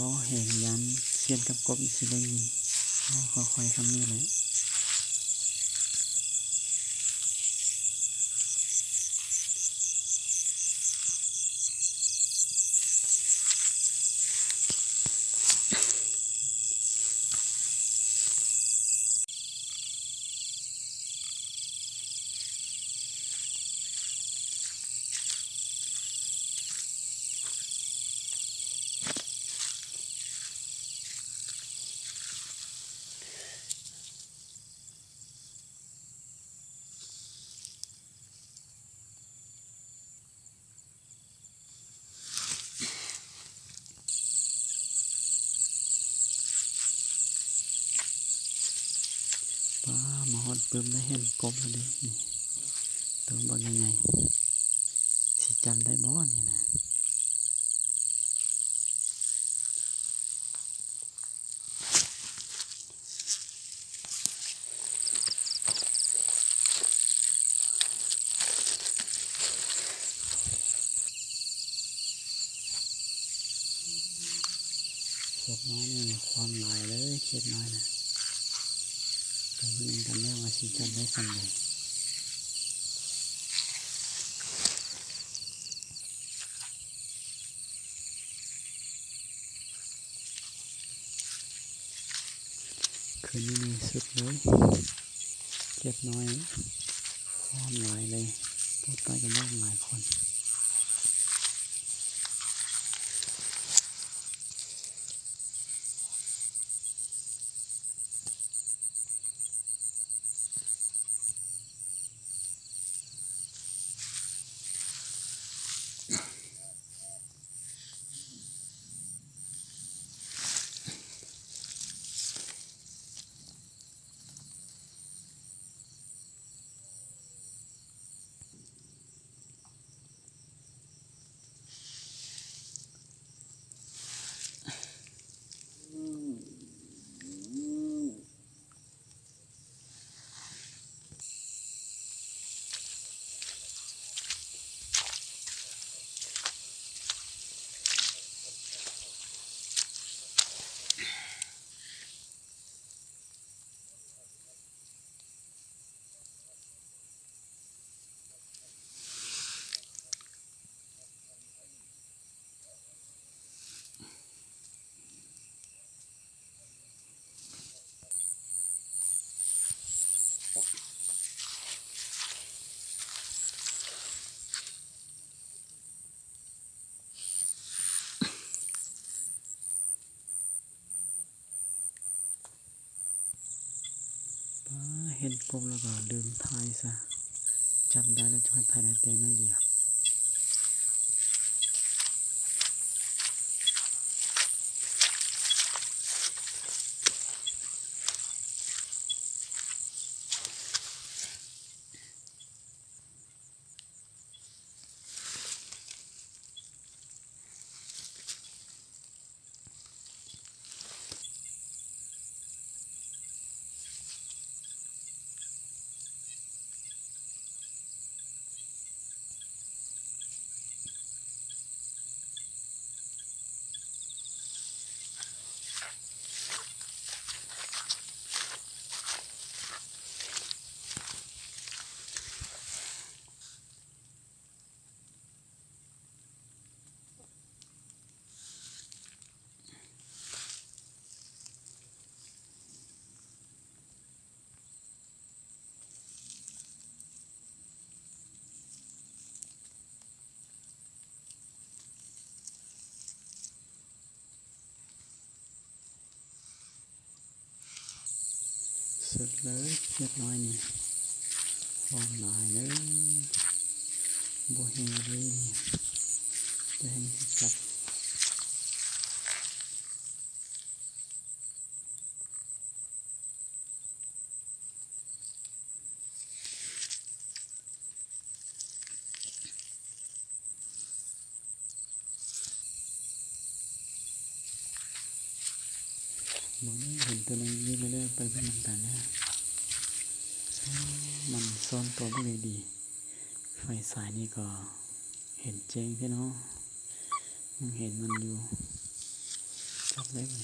ล้อแห่งยันเสียนกับกบสิได้ยินค่อยๆคำนี้เลยป้ามาฮอดปึ้มได้เห็นกบแล้วดินี่ตัวบางยังไงสิจำได้บ่นี่นะเข็ดน้อยนี่ความหลายเลยเข็ดน้อยนะแต่เพิ่งกันแน่ว่าสิจำได้สันใดคืนนี้นี่สุดเลยเข็ดน้อยความหลายเลยพูดไปกันบ้างหลายคนเห็นกบแล้วก็ลืมทายซะจำได้แล้วจะให้ทายในเต็มไม่เดียวสุดเลยเรียบร้อยนี่ความหลายเลยบ่เฮเลยนี่จะให้จับบ่ได้เห็นตัวนึงยืนเรื่อยๆไปเป็นน้ำตาลนะมันซ่อนตัวไม่เลยดีไฟสายนี่ก็เห็นแจ้งพี่น้องยังเห็นมันอยู่ จับได้ไหม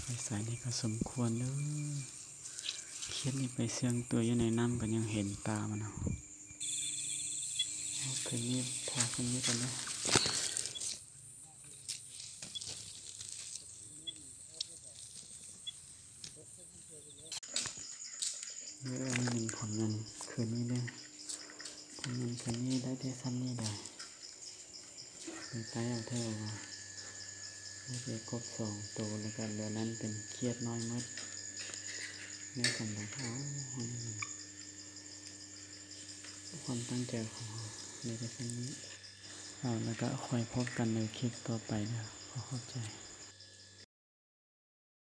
ไฟสายนี่ก็สมควรเด้อเขียนนี่ไปเสียงตัวอยู่ในน้ำก็ยังเห็นตามันเอาคืนนี้พาคืนนี้กันนะเรื่องนี้เป็นผลเงินคืนนี้เด้อผลเงินคืนนี้ได้ที่ซ้ำนี่ได้มีไปเอาเท่าว่าไม่ได้ครบ2 ตัวแล้วก็เหลือนั้นเป็นเครียดน้อยมดในสำหรับเขาความตั้งใจของเราในที่ซ้ำนี้เอาแล้วก็คอยพบกันในคลิปต่อไปนะขอเข้าใจ